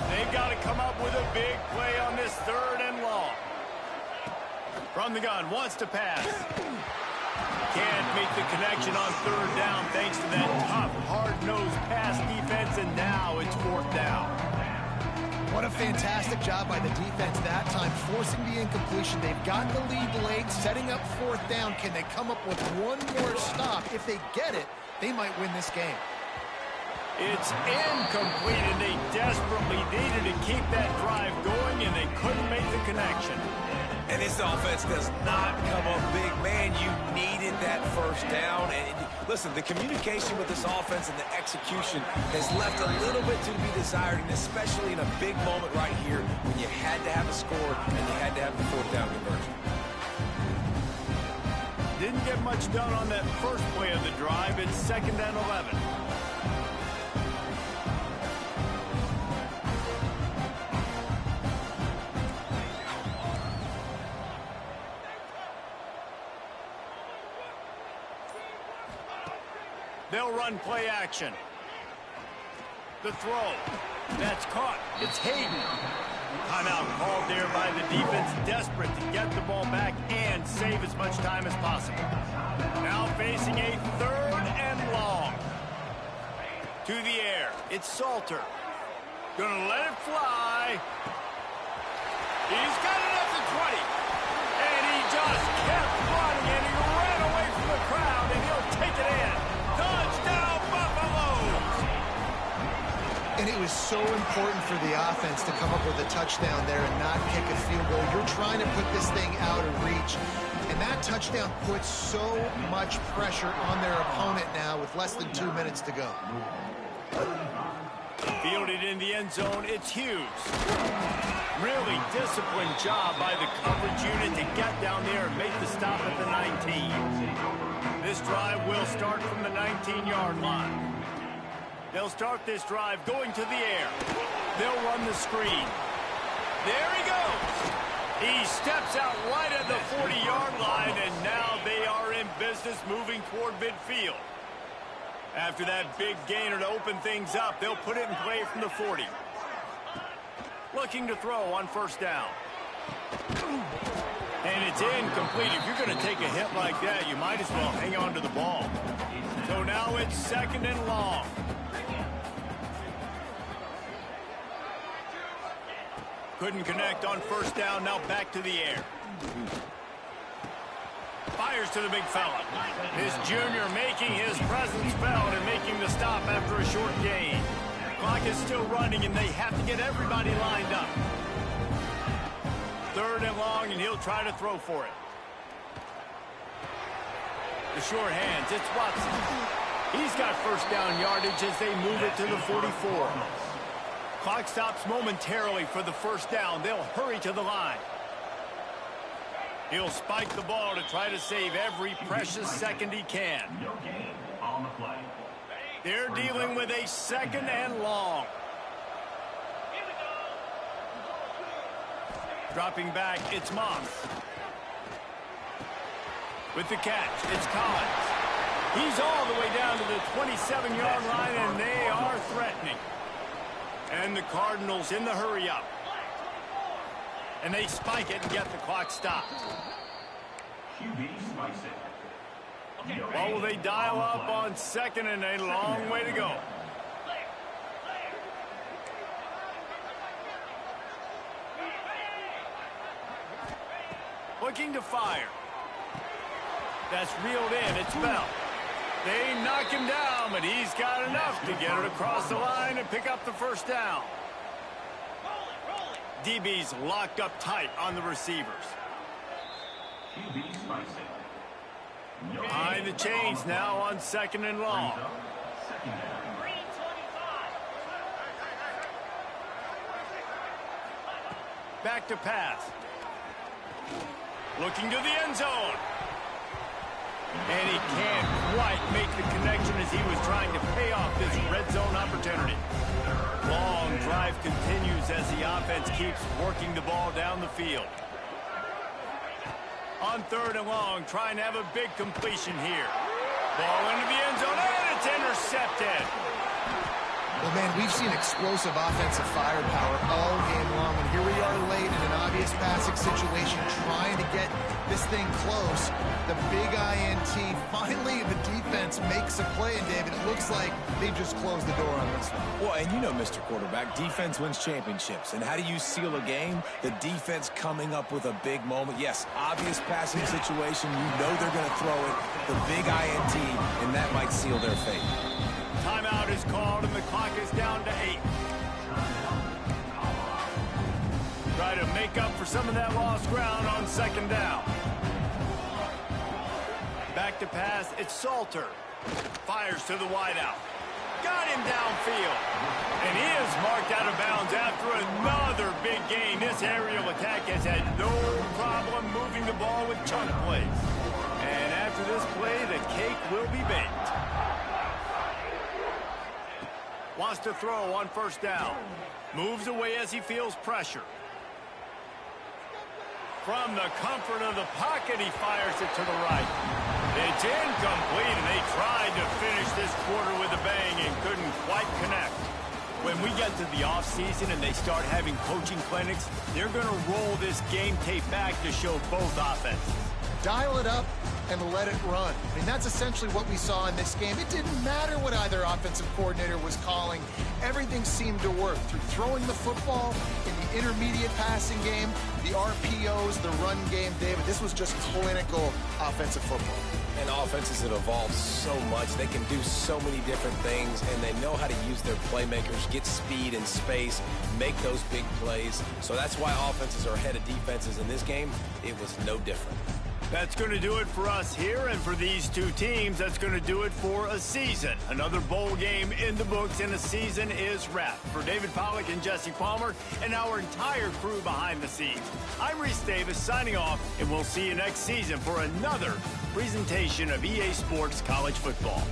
A: They've got to come up with a big play on this 3rd and long. From the gun, wants to pass. Can't make the connection on 3rd down thanks to that tough, hard-nosed pass defense, and now it's 4th down.
C: What a fantastic job by the defense that time, forcing the incompletion. They've got the lead late, setting up 4th down. Can they come up with one more stop? If they get it, they might win this game.
A: It's incomplete, and they desperately needed to keep that drive going, and they couldn't make the connection.
B: And this offense does not come up big. Man, you needed that 1st down. And listen, the communication with this offense and the execution has left a little bit to be desired, and especially in a big moment right here when you had to have a score and you had to have the 4th down conversion.
A: Didn't get much done on that first play of the drive. It's 2nd and 11. They'll run play action. The throw. That's caught. It's Hayden. Timeout called there by the defense, desperate to get the ball back and save as much time as possible. Now facing a 3rd and long. To the air. It's Salter. Gonna let it fly. He's got it at the 20. And he just kept running, and he ran away from the crowd, and he'll take it in. Touchdown, Buffaloes!
C: And it was so important for the offense to come up with a touchdown there and not kick a field goal. You're trying to put this thing out of reach. And that touchdown puts so much pressure on their opponent now with less than 2 minutes to go.
A: Fielded in the end zone, it's Hughes. Really disciplined job by the coverage unit to get down there and make the stop at the 19. This drive will start from the 19-yard line. They'll start this drive going to the air. They'll run the screen. There he goes. He steps out right at the 40-yard line, and now they are in business moving toward midfield. After that big gainer to open things up, they'll put it in play from the 40. Looking to throw on 1st down. And it's incomplete. If you're going to take a hit like that, you might as well hang on to the ball. So now it's 2nd and long. Couldn't connect on 1st down. Now back to the air. Fires to the big fella. This junior making his presence felt and making the stop after a short gain. Clock is still running, and they have to get everybody lined up. 3rd and long, and he'll try to throw for it. The short hands, it's Watson. He's got 1st down yardage as they move it to the 44. Clock stops momentarily for the 1st down. They'll hurry to the line. He'll spike the ball to try to save every precious second he can. They're dealing with a 2nd and long. Dropping back, it's Moss. With the catch, it's Collins. He's all the way down to the 27-yard line, and they are threatening. And the Cardinals in the hurry-up. And they spike it and get the clock stopped. Well, will they dial up on 2nd and a long way to go? Looking to fire. That's reeled in. It's Bell. They knock him down, but he's got enough to get it across the line and pick up the 1st down. DB's locked up tight on the receivers. Behind the chains now on 2nd and long. Back to pass. Looking to the end zone. And he can't quite make the connection as he was trying to pay off this red zone opportunity. Long drive continues as the offense keeps working the ball down the field. On 3rd and long, trying to have a big completion here. Ball into the end zone, and it's intercepted.
C: Well, man, we've seen explosive offensive firepower all game long, and here we are late in an obvious passing situation trying to get this thing close. The big INT, finally the defense makes a play, and David, it looks like they just closed the door on this one.
B: Well, and you know, Mr. Quarterback, defense wins championships. And how do you seal a game? The defense coming up with a big moment. Yes, obvious passing situation. You know they're going to throw it. The big INT, and that might seal their fate.
A: Timeout is called, and the clock is down to 8. Try to make up for some of that lost ground on 2nd down. Back to pass, it's Salter. Fires to the wideout. Got him downfield. And he is marked out of bounds after another big gain. This aerial attack has had no problem moving the ball with chunk plays. And after this play, the cake will be baked. Wants to throw on 1st down. Moves away as he feels pressure. From the comfort of the pocket, he fires it to the right. It's incomplete, and they tried to finish this quarter with a bang and couldn't quite connect. When we get to the offseason and they start having coaching clinics, they're going to roll this game tape back to show both offenses.
C: Dial it up and let it run. I mean, that's essentially what we saw in this game. It didn't matter what either offensive coordinator was calling. Everything seemed to work through throwing the football in the intermediate passing game, the RPOs, the run game. David, this was just clinical offensive football.
B: And offenses have evolved so much. They can do so many different things, and they know how to use their playmakers, get speed and space, make those big plays. So that's why offenses are ahead of defenses in this game. It was no different.
A: That's going to do it for us here, and for these two teams, that's going to do it for a season. Another bowl game in the books, and a season is wrapped. For David Pollack and Jesse Palmer and our entire crew behind the scenes, I'm Reese Davis signing off, and we'll see you next season for another presentation of EA Sports College Football.